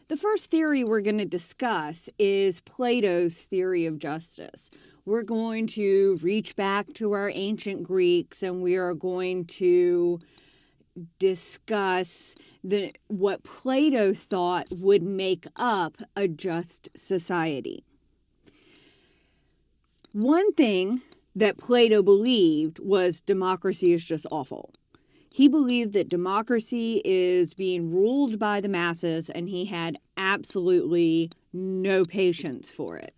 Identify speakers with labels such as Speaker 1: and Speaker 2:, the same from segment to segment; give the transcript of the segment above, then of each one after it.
Speaker 1: The first theory we're going to discuss is Plato's theory of justice. We're going to reach back to our ancient Greeks and we are going to discuss what Plato thought would make up a just society. One thing that Plato believed was democracy is just awful. He believed that democracy is being ruled by the masses, and he had absolutely no patience for it.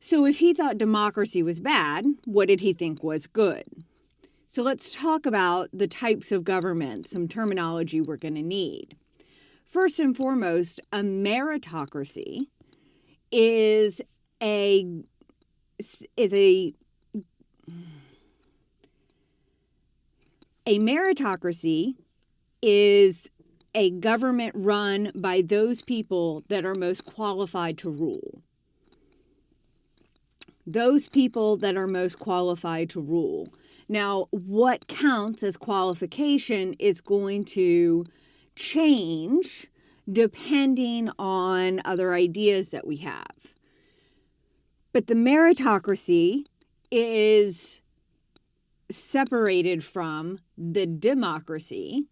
Speaker 1: So if he thought democracy was bad, what did he think was good? So let's talk about the types of government, some terminology we're going to need. First and foremost, a meritocracy is a meritocracy is a government run by those people that are most qualified to rule. Those people that are most qualified to rule. Now, what counts as qualification is going to change depending on other ideas that we have. But the meritocracy is separated from the democracy,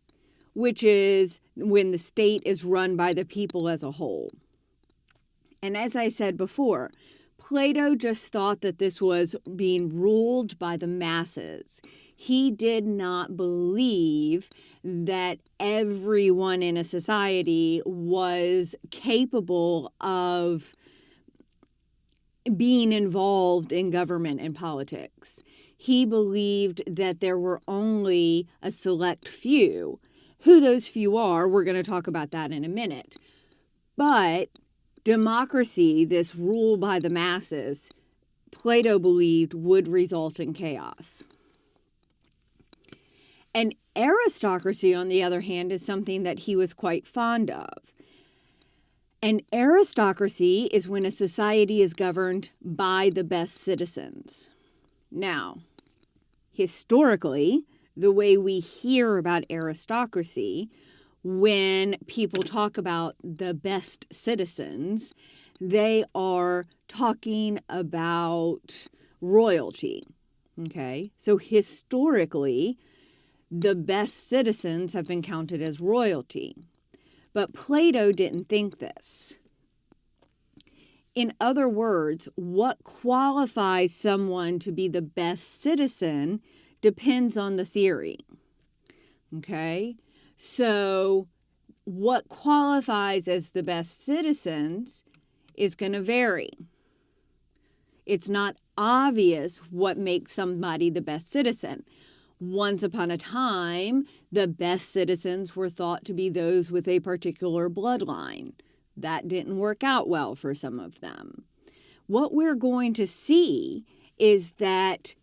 Speaker 1: which is when the state is run by the people as a whole. And as I said before, Plato just thought that this was being ruled by the masses. He did not believe that everyone in a society was capable of being involved in government and politics. He believed that there were only a select few. Who those few are, we're going to talk about that in a minute. But democracy, this rule by the masses, Plato believed would result in chaos. And aristocracy, on the other hand, is something that he was quite fond of. An aristocracy is when a society is governed by the best citizens. Now, historically, the way we hear about aristocracy, when people talk about the best citizens, they are talking about royalty. Okay? So historically, the best citizens have been counted as royalty. But Plato didn't think this. In other words, what qualifies someone to be the best citizen depends on the theory. Okay? So what qualifies as the best citizens is going to vary. It's not obvious what makes somebody the best citizen. Once upon a time, the best citizens were thought to be those with a particular bloodline. That didn't work out well for some of them. What we're going to see is that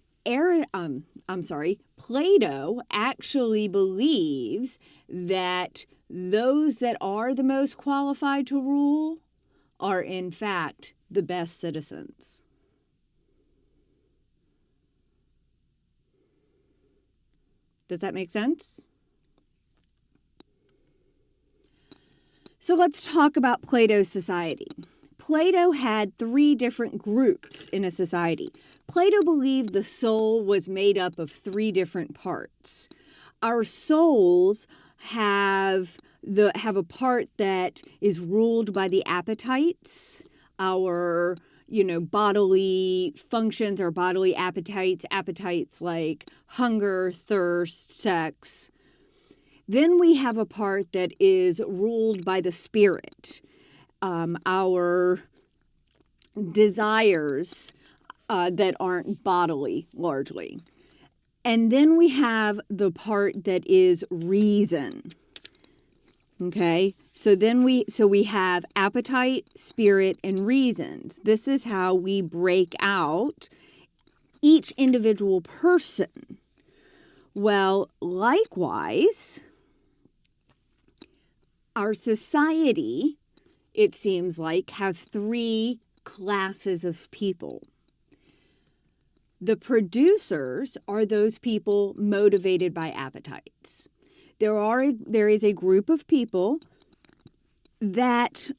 Speaker 1: Plato actually believes that those that are the most qualified to rule are in fact the best citizens. Does that make sense? So let's talk about Plato's society. Plato had 3 different groups in a society. Plato believed the soul was made up of 3 different parts. Our souls have a part that is ruled by the appetites, our bodily functions, our bodily appetites like hunger, thirst, sex. Then we have a part that is ruled by the spirit, our desires that aren't bodily largely. And then we have the part that is reason. Okay, so we have appetite, spirit, and reasons. This is how we break out each individual person. Well, likewise, our society, it seems like, have 3 classes of people. The producers are those people motivated by appetites. There is a group of people that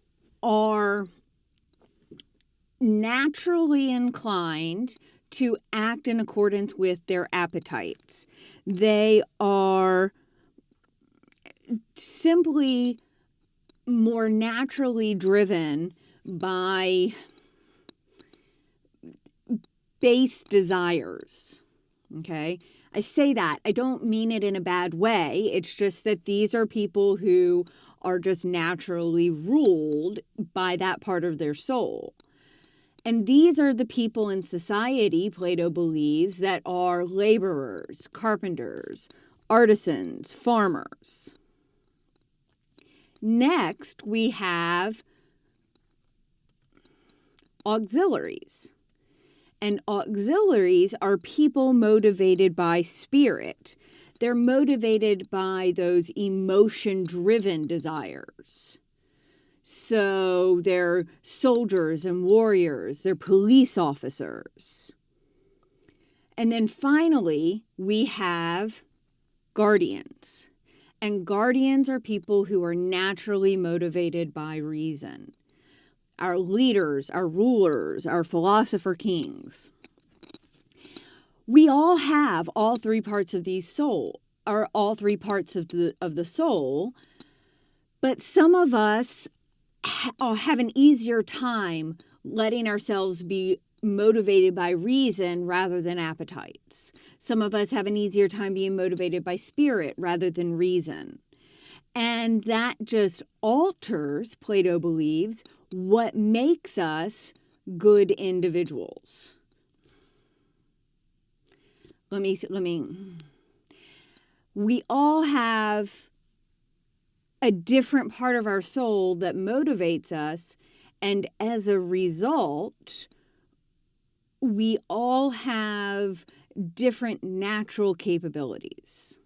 Speaker 1: are naturally inclined to act in accordance with their appetites. They are simply more naturally driven by base desires. Okay? I say that. I don't mean it in a bad way. It's just that these are people who are just naturally ruled by that part of their soul. And these are the people in society, Plato believes, that are laborers, carpenters, artisans, farmers. Next, we have auxiliaries. And auxiliaries are people motivated by spirit. They're motivated by those emotion-driven desires. So they're soldiers and warriors. They're police officers. And then finally, we have guardians. And guardians are people who are naturally motivated by reason. Our leaders, our rulers, our philosopher kings. We all have all three parts of the soul, or all three parts of the soul, but some of us have an easier time letting ourselves be motivated by reason rather than appetites. Some of us have an easier time being motivated by spirit rather than reason. And that just alters, Plato believes, what makes us good individuals. We all have a different part of our soul that motivates us, and as a result, we all have different natural capabilities.